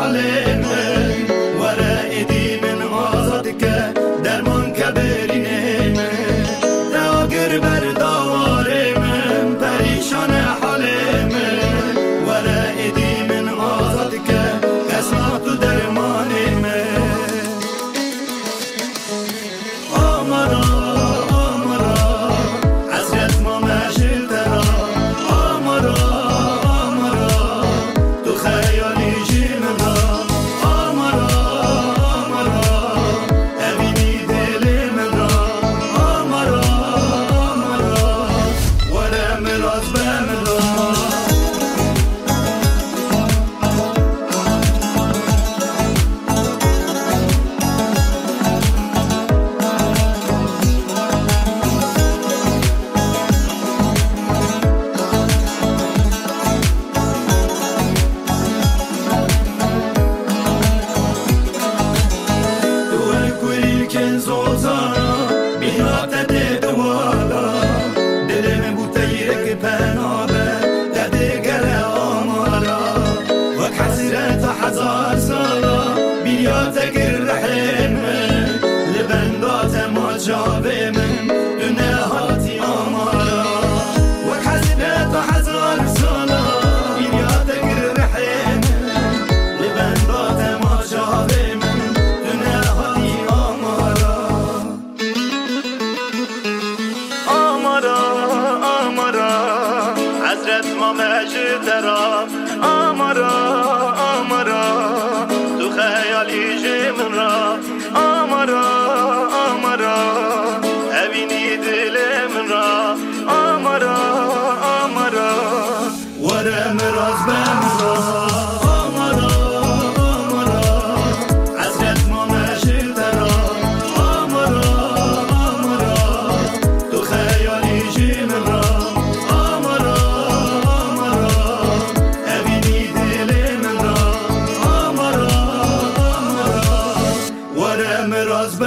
حالم وره ایدی من آزاد که درمان کبرینه راگر بر داوارم پریشان حالم وره ایدی من آزاد که قسمت و درمانم آمارا هزار سالا بیا تگر رحم لبندات ما جابه من دونه هاتی آمالا و حسبت هزار سالا بیا تگر رحم لبندات ما جابه من دونه هاتی آمالا آمارا آمارا حضرت ما مجد درام آمارا تو خیالی جمن را آمارا آمارا اوینی دل من را آمارا آمارا وره مراز بم را آمارا آمارا حضرت ما مشیر درا آمارا آمارا تو خیالی جمن را آمارا آمارا اوینی دل من را وره مراز